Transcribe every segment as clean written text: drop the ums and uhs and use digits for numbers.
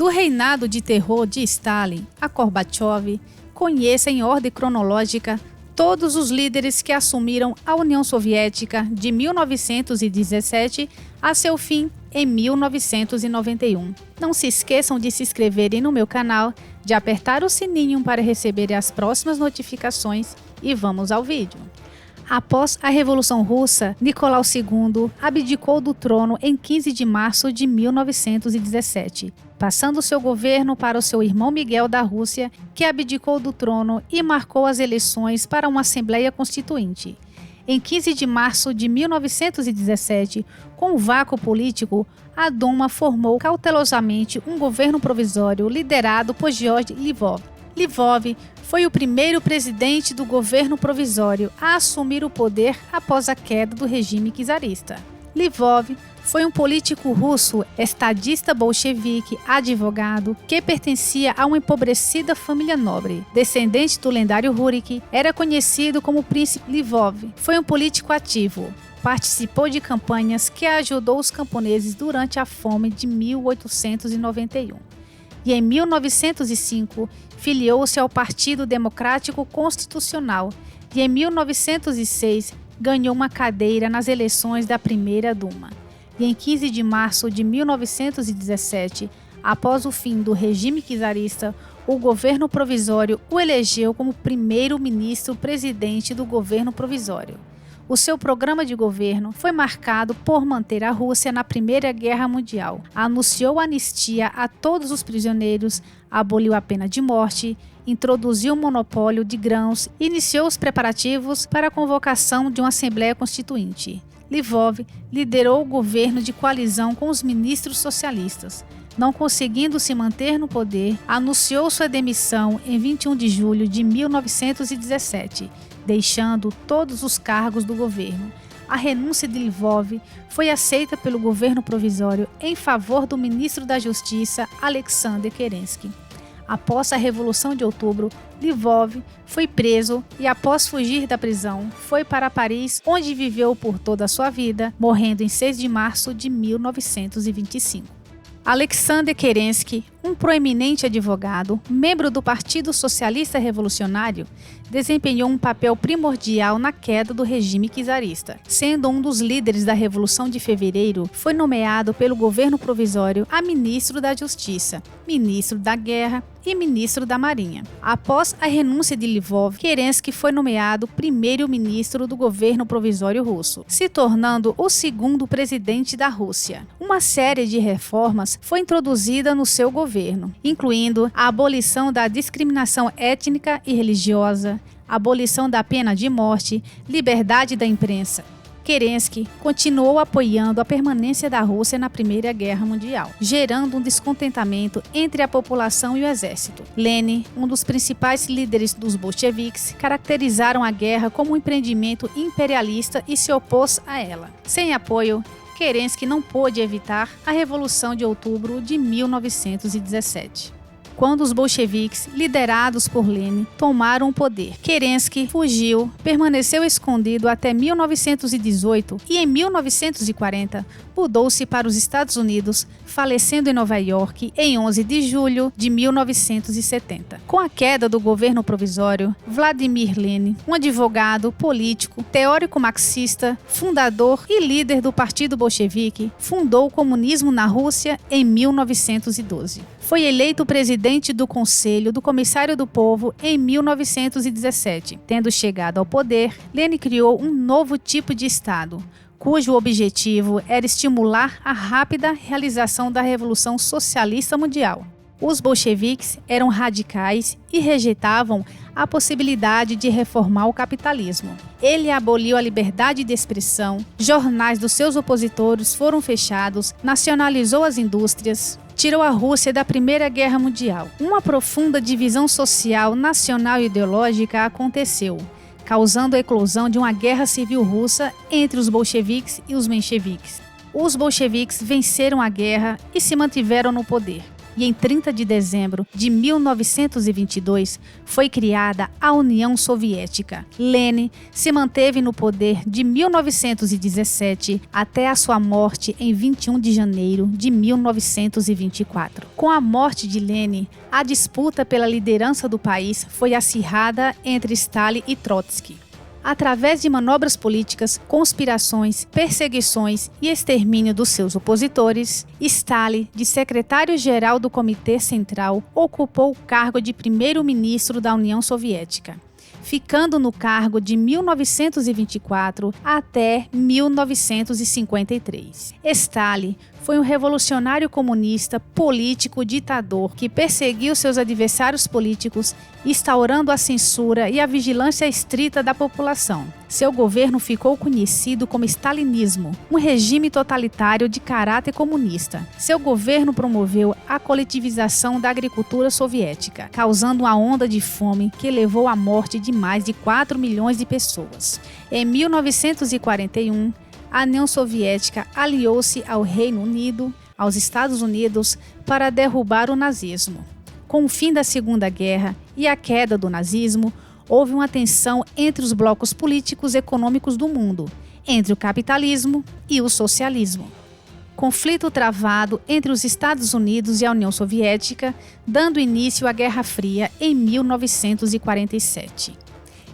Do reinado de terror de Stalin a Gorbachev, conheça em ordem cronológica todos os líderes que assumiram a União Soviética de 1917 a seu fim em 1991. Não se esqueçam de se inscreverem no meu canal, de apertar o sininho para receberem as próximas notificações e vamos ao vídeo. Após a Revolução Russa, Nicolau II abdicou do trono em 15 de março de 1917, passando seu governo para o seu irmão Miguel da Rússia, que abdicou do trono e marcou as eleições para uma Assembleia Constituinte. Em 15 de março de 1917, com o vácuo político, a Duma formou cautelosamente um governo provisório liderado por Georgy Lvov. Lvov foi o primeiro presidente do governo provisório a assumir o poder após a queda do regime czarista. Lvov foi um político russo, estadista bolchevique, advogado, que pertencia a uma empobrecida família nobre. Descendente do lendário Rurik, era conhecido como Príncipe Lvov. Foi um político ativo. Participou de campanhas que ajudou os camponeses durante a fome de 1891. E em 1905, filiou-se ao Partido Democrático Constitucional e em 1906 ganhou uma cadeira nas eleições da Primeira Duma. E em 15 de março de 1917, após o fim do regime czarista, o governo provisório o elegeu como primeiro-ministro presidente do governo provisório. O seu programa de governo foi marcado por manter a Rússia na Primeira Guerra Mundial. Anunciou anistia a todos os prisioneiros, aboliu a pena de morte, introduziu o monopólio de grãos e iniciou os preparativos para a convocação de uma Assembleia Constituinte. Lvov liderou o governo de coalizão com os ministros socialistas. Não conseguindo se manter no poder, anunciou sua demissão em 21 de julho de 1917, deixando todos os cargos do governo. A renúncia de Lvov foi aceita pelo governo provisório em favor do ministro da Justiça, Alexander Kerensky. Após a Revolução de Outubro, Lvov foi preso e, após fugir da prisão, foi para Paris, onde viveu por toda a sua vida, morrendo em 6 de março de 1925. Alexander Kerensky, um proeminente advogado, membro do Partido Socialista Revolucionário, desempenhou um papel primordial na queda do regime czarista. Sendo um dos líderes da Revolução de Fevereiro, foi nomeado pelo governo provisório a ministro da Justiça, ministro da Guerra e ministro da Marinha. Após a renúncia de Lvov, Kerensky foi nomeado primeiro-ministro do governo provisório russo, se tornando o segundo presidente da Rússia. Uma série de reformas foi introduzida no seu governo, incluindo a abolição da discriminação étnica e religiosa, abolição da pena de morte, liberdade da imprensa. Kerensky continuou apoiando a permanência da Rússia na Primeira Guerra Mundial, gerando um descontentamento entre a população e o exército. Lenin, um dos principais líderes dos bolcheviques, caracterizaram a guerra como um empreendimento imperialista e se opôs a ela. Sem apoio, Kerensky não pôde evitar a Revolução de Outubro de 1917. Quando os bolcheviques, liderados por Lenin, tomaram o poder, Kerensky fugiu, permaneceu escondido até 1918 e em 1940 mudou-se para os Estados Unidos, falecendo em Nova York em 11 de julho de 1970. Com a queda do governo provisório, Vladimir Lenin, um advogado, político, teórico marxista, fundador e líder do Partido Bolchevique, fundou o comunismo na Rússia em 1912. Foi eleito presidente do Conselho do Comissário do Povo em 1917. Tendo chegado ao poder, Lenin criou um novo tipo de Estado, cujo objetivo era estimular a rápida realização da Revolução Socialista Mundial. Os bolcheviques eram radicais e rejeitavam a possibilidade de reformar o capitalismo. Ele aboliu a liberdade de expressão, jornais dos seus opositores foram fechados, nacionalizou as indústrias, tirou a Rússia da Primeira Guerra Mundial. Uma profunda divisão social, nacional e ideológica aconteceu, causando a eclosão de uma guerra civil russa entre os bolcheviques e os mencheviques. Os bolcheviques venceram a guerra e se mantiveram no poder. e em 30 de dezembro de 1922 foi criada a União Soviética. Lenin se manteve no poder de 1917 até a sua morte em 21 de janeiro de 1924. Com a morte de Lenin, a disputa pela liderança do país foi acirrada entre Stalin e Trotsky. Através de manobras políticas, conspirações, perseguições e extermínio dos seus opositores, Stalin, de secretário-geral do Comitê Central, ocupou o cargo de primeiro-ministro da União Soviética, ficando no cargo de 1924 até 1953. Stalin foi um revolucionário comunista, político, ditador, que perseguiu seus adversários políticos, instaurando a censura e a vigilância estrita da população. Seu governo ficou conhecido como stalinismo, um regime totalitário de caráter comunista. Seu governo promoveu a coletivização da agricultura soviética, causando uma onda de fome que levou à morte de mais de 4 milhões de pessoas. Em 1941, a União Soviética aliou-se ao Reino Unido, aos Estados Unidos, para derrubar o nazismo. Com o fim da Segunda Guerra e a queda do nazismo, houve uma tensão entre os blocos políticos e econômicos do mundo, entre o capitalismo e o socialismo. Conflito travado entre os Estados Unidos e a União Soviética, dando início à Guerra Fria em 1947.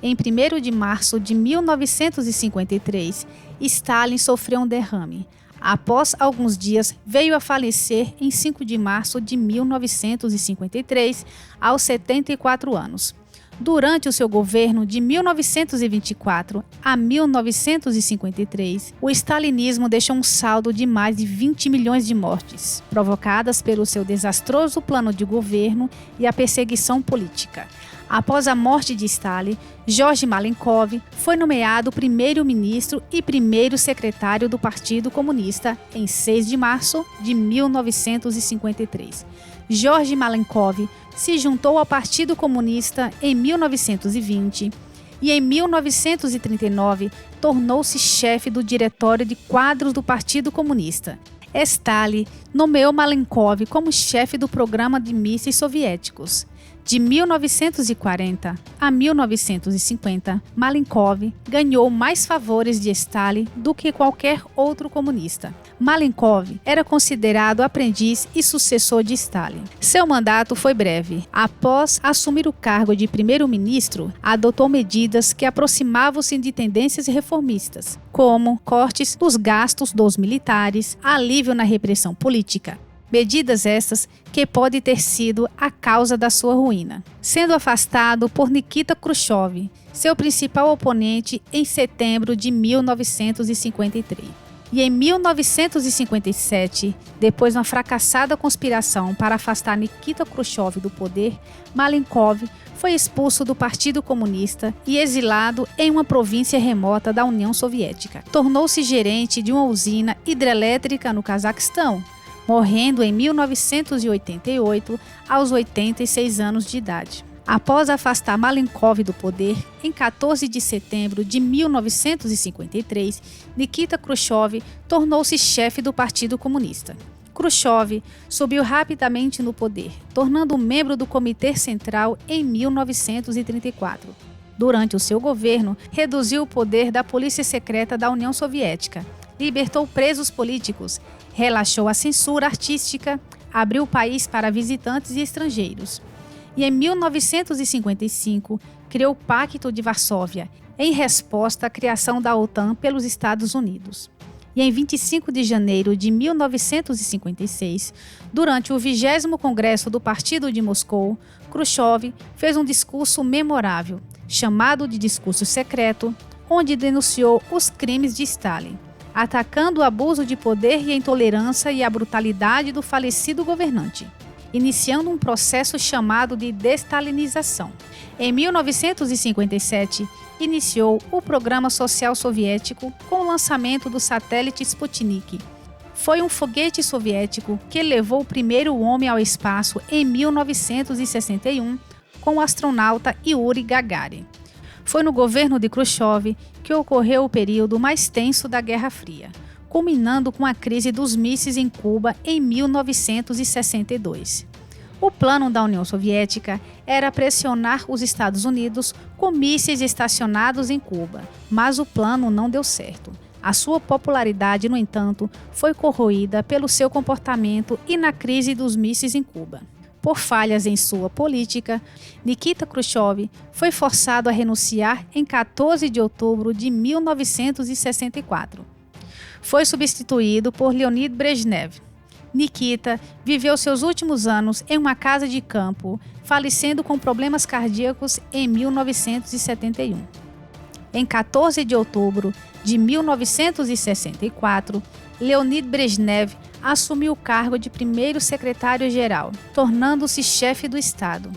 Em 1º de março de 1953, Stalin sofreu um derrame. Após alguns dias, veio a falecer em 5 de março de 1953, aos 74 anos. Durante o seu governo de 1924 a 1953, o stalinismo deixou um saldo de mais de 20 milhões de mortes, provocadas pelo seu desastroso plano de governo e a perseguição política. Após a morte de Stalin, Georgy Malenkov foi nomeado primeiro-ministro e primeiro secretário do Partido Comunista em 6 de março de 1953. Georgy Malenkov se juntou ao Partido Comunista em 1920 e em 1939 tornou-se chefe do diretório de quadros do Partido Comunista. Stalin nomeou Malenkov como chefe do programa de mísseis soviéticos. De 1940 a 1950, Malenkov ganhou mais favores de Stalin do que qualquer outro comunista. Malenkov era considerado aprendiz e sucessor de Stalin. Seu mandato foi breve. Após assumir o cargo de primeiro-ministro, adotou medidas que aproximavam-se de tendências reformistas, como cortes dos gastos dos militares, alívio na repressão política. Medidas estas que podem ter sido a causa da sua ruína. Sendo afastado por Nikita Khrushchev, seu principal oponente, em setembro de 1953. E em 1957, depois de uma fracassada conspiração para afastar Nikita Khrushchev do poder, Malenkov foi expulso do Partido Comunista e exilado em uma província remota da União Soviética. Tornou-se gerente de uma usina hidrelétrica no Cazaquistão, morrendo em 1988, aos 86 anos de idade. Após afastar Malenkov do poder, em 14 de setembro de 1953, Nikita Khrushchev tornou-se chefe do Partido Comunista. Khrushchev subiu rapidamente no poder, tornando-o membro do Comitê Central em 1934. Durante o seu governo, reduziu o poder da polícia secreta da União Soviética, libertou presos políticos, relaxou a censura artística, abriu o país para visitantes e estrangeiros. E em 1955, criou o Pacto de Varsóvia, em resposta à criação da OTAN pelos Estados Unidos. E em 25 de janeiro de 1956, durante o 20º Congresso do Partido de Moscou, Khrushchev fez um discurso memorável, chamado de Discurso Secreto, onde denunciou os crimes de Stalin, atacando o abuso de poder e a intolerância e a brutalidade do falecido governante, iniciando um processo chamado de destalinização. Em 1957, iniciou o Programa Social Soviético com o lançamento do satélite Sputnik. Foi um foguete soviético que levou o primeiro homem ao espaço em 1961 com o astronauta Yuri Gagarin. Foi no governo de Khrushchev que ocorreu o período mais tenso da Guerra Fria, culminando com a crise dos mísseis em Cuba em 1962. O plano da União Soviética era pressionar os Estados Unidos com mísseis estacionados em Cuba, mas o plano não deu certo. A sua popularidade, no entanto, foi corroída pelo seu comportamento e na crise dos mísseis em Cuba. Por falhas em sua política, Nikita Khrushchev foi forçado a renunciar em 14 de outubro de 1964. Foi substituído por Leonid Brezhnev. Nikita viveu seus últimos anos em uma casa de campo, falecendo com problemas cardíacos em 1971. Em 14 de outubro de 1964, Leonid Brezhnev assumiu o cargo de primeiro secretário-geral, tornando-se chefe do Estado.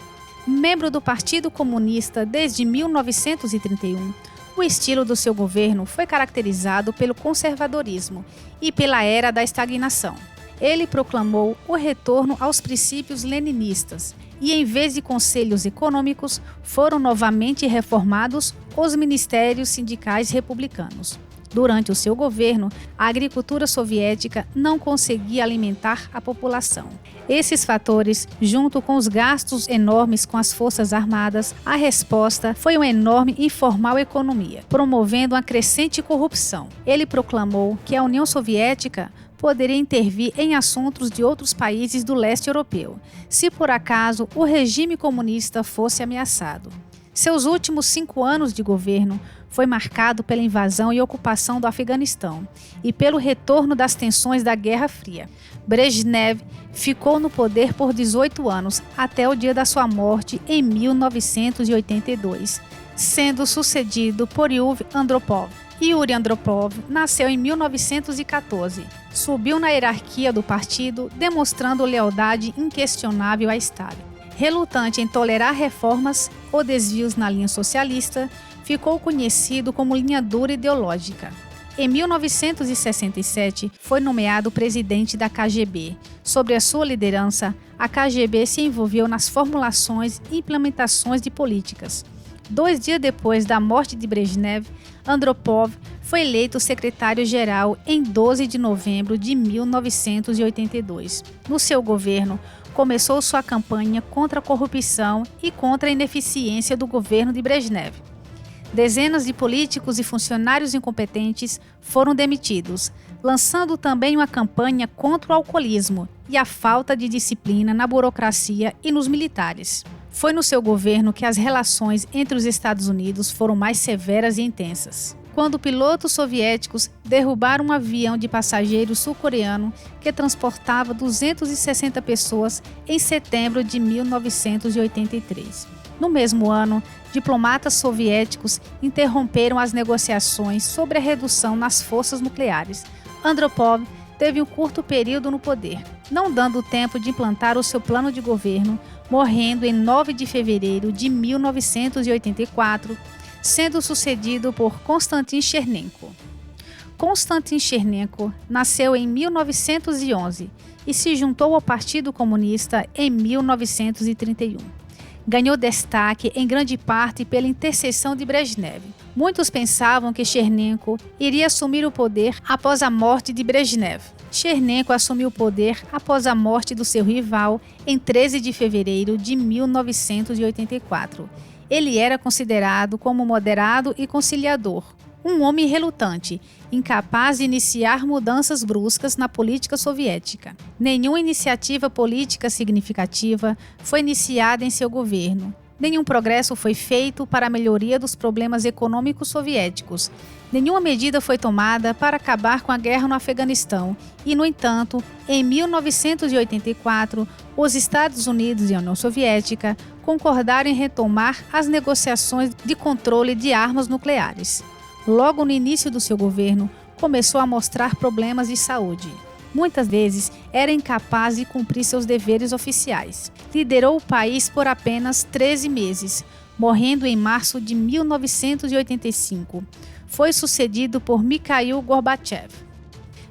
Membro do Partido Comunista desde 1931, o estilo do seu governo foi caracterizado pelo conservadorismo e pela era da estagnação. Ele proclamou o retorno aos princípios leninistas e, em vez de conselhos econômicos, foram novamente reformados os ministérios sindicais republicanos. Durante o seu governo, a agricultura soviética não conseguia alimentar a população. Esses fatores, junto com os gastos enormes com as forças armadas, a resposta foi uma enorme e informal economia, promovendo uma crescente corrupção. Ele proclamou que a União Soviética poderia intervir em assuntos de outros países do leste europeu, se por acaso o regime comunista fosse ameaçado. Seus últimos 5 anos de governo foi marcado pela invasão e ocupação do Afeganistão e pelo retorno das tensões da Guerra Fria. Brezhnev ficou no poder por 18 anos, até o dia da sua morte em 1982, sendo sucedido por Yuri Andropov. Yuri Andropov nasceu em 1914. Subiu na hierarquia do partido, demonstrando lealdade inquestionável a Stalin. Relutante em tolerar reformas ou desvios na linha socialista, ficou conhecido como linha dura ideológica. Em 1967, foi nomeado presidente da KGB. Sob a sua liderança, a KGB se envolveu nas formulações e implementações de políticas. 2 dias depois da morte de Brezhnev, Andropov foi eleito secretário-geral em 12 de novembro de 1982. No seu governo, começou sua campanha contra a corrupção e contra a ineficiência do governo de Brezhnev. Dezenas de políticos e funcionários incompetentes foram demitidos, lançando também uma campanha contra o alcoolismo e a falta de disciplina na burocracia e nos militares. Foi no seu governo que as relações entre os Estados Unidos foram mais severas e intensas, quando pilotos soviéticos derrubaram um avião de passageiros sul-coreano que transportava 260 pessoas em setembro de 1983. No mesmo ano, diplomatas soviéticos interromperam as negociações sobre a redução nas forças nucleares. Andropov teve um curto período no poder, não dando tempo de implantar o seu plano de governo, morrendo em 9 de fevereiro de 1984, sendo sucedido por Konstantin Chernenko. Konstantin Chernenko nasceu em 1911 e se juntou ao Partido Comunista em 1931. Ganhou destaque em grande parte pela intercessão de Brezhnev. Muitos pensavam que Chernenko iria assumir o poder após a morte de Brezhnev. Chernenko assumiu o poder após a morte do seu rival em 13 de fevereiro de 1984. Ele era considerado como moderado e conciliador, um homem relutante, incapaz de iniciar mudanças bruscas na política soviética. Nenhuma iniciativa política significativa foi iniciada em seu governo. Nenhum progresso foi feito para a melhoria dos problemas econômicos soviéticos. Nenhuma medida foi tomada para acabar com a guerra no Afeganistão. E, no entanto, em 1984, os Estados Unidos e a União Soviética concordaram em retomar as negociações de controle de armas nucleares. Logo no início do seu governo, começou a mostrar problemas de saúde. Muitas vezes era incapaz de cumprir seus deveres oficiais. Liderou o país por apenas 13 meses, morrendo em março de 1985. Foi sucedido por Mikhail Gorbachev.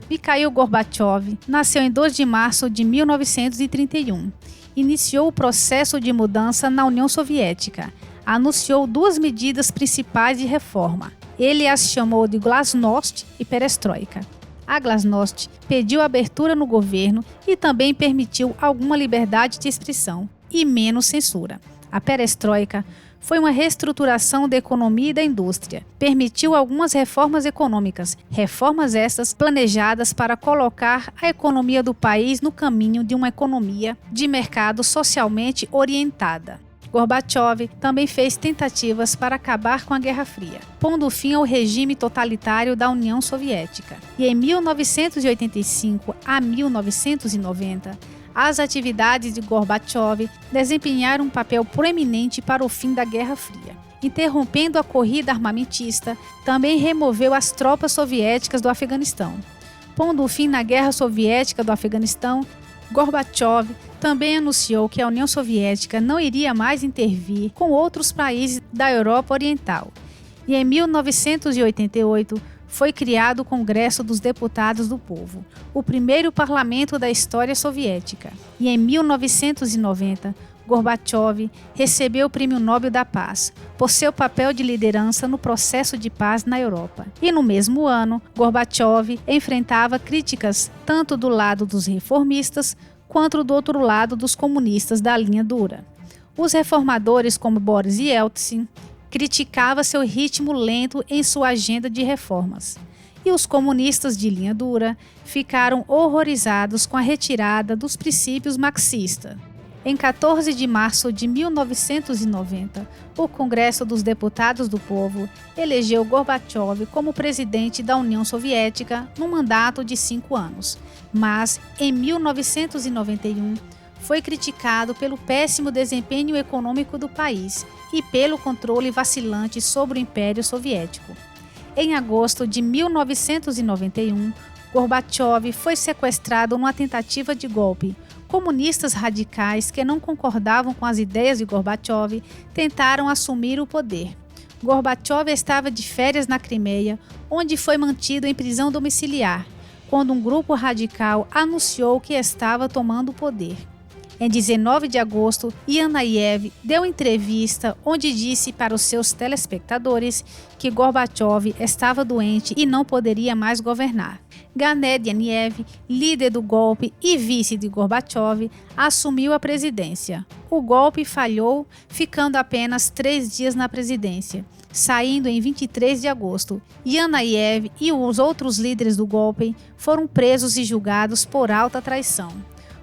Mikhail Gorbachev nasceu em 2 de março de 1931. Iniciou o processo de mudança na União Soviética. Anunciou 2 medidas principais de reforma. Ele as chamou de Glasnost e Perestroika. a glasnost pediu abertura no governo e também permitiu alguma liberdade de expressão e menos censura. A perestroika foi uma reestruturação da economia e da indústria. Permitiu algumas reformas econômicas, reformas essas planejadas para colocar a economia do país no caminho de uma economia de mercado socialmente orientada. Gorbachev também fez tentativas para acabar com a Guerra Fria, pondo fim ao regime totalitário da União Soviética. E em 1985 a 1990, as atividades de Gorbachev desempenharam um papel proeminente para o fim da Guerra Fria. Interrompendo a corrida armamentista, também removeu as tropas soviéticas do Afeganistão. Pondo fim na Guerra Soviética do Afeganistão, Gorbachev também anunciou que a União Soviética não iria mais intervir com outros países da Europa Oriental. E em 1988 foi criado o Congresso dos Deputados do Povo, o primeiro parlamento da história soviética. E em 1990, Gorbachev recebeu o Prêmio Nobel da Paz por seu papel de liderança no processo de paz na Europa. E no mesmo ano, Gorbachev enfrentava críticas tanto do lado dos reformistas quanto do outro lado dos comunistas da linha dura. Os reformadores como Boris Yeltsin criticavam seu ritmo lento em sua agenda de reformas. E os comunistas de linha dura ficaram horrorizados com a retirada dos princípios marxistas. Em 14 de março de 1990, o Congresso dos Deputados do Povo elegeu Gorbachev como presidente da União Soviética num mandato de 5 anos. Mas, em 1991, foi criticado pelo péssimo desempenho econômico do país e pelo controle vacilante sobre o Império Soviético. Em agosto de 1991, Gorbachev foi sequestrado numa tentativa de golpe. Comunistas radicais que não concordavam com as ideias de Gorbachev tentaram assumir o poder. Gorbachev estava de férias na Crimeia, onde foi mantido em prisão domiciliar, quando um grupo radical anunciou que estava tomando o poder. Em 19 de agosto, Yanayev deu entrevista onde disse para os seus telespectadores que Gorbachev estava doente e não poderia mais governar. Gennady Yanev, líder do golpe e vice de Gorbachev, assumiu a presidência. O golpe falhou, ficando apenas 3 dias na presidência, saindo em 23 de agosto. Yanayev e os outros líderes do golpe foram presos e julgados por alta traição.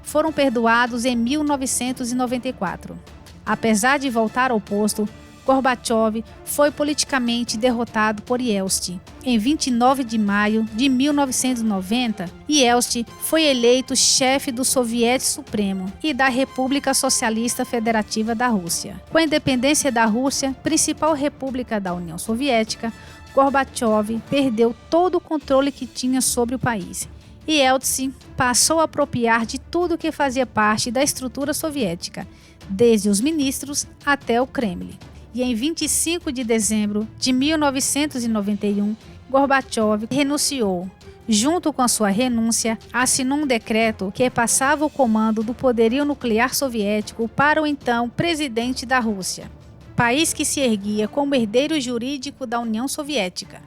Foram perdoados em 1994. Apesar de voltar ao posto, Gorbachev foi politicamente derrotado por Yeltsin. Em 29 de maio de 1990, Yeltsin foi eleito chefe do Soviete Supremo e da República Socialista Federativa da Rússia. Com a independência da Rússia, principal república da União Soviética, Gorbachev perdeu todo o controle que tinha sobre o país. E Yeltsin passou a apropriar de tudo que fazia parte da estrutura soviética, desde os ministros até o Kremlin. E em 25 de dezembro de 1991, Gorbachev renunciou. Junto com a sua renúncia, assinou um decreto que passava o comando do poderio nuclear soviético para o então presidente da Rússia, país que se erguia como herdeiro jurídico da União Soviética.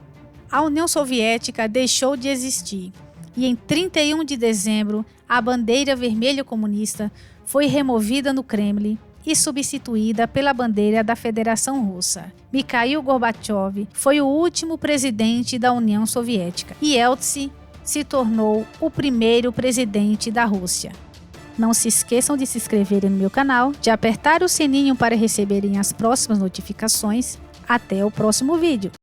A União Soviética deixou de existir. E em 31 de dezembro, a bandeira vermelha comunista foi removida no Kremlin e substituída pela bandeira da Federação Russa. Mikhail Gorbachev foi o último presidente da União Soviética e Yeltsin se tornou o primeiro presidente da Rússia. Não se esqueçam de se inscreverem no meu canal, de apertar o sininho para receberem as próximas notificações. Até o próximo vídeo!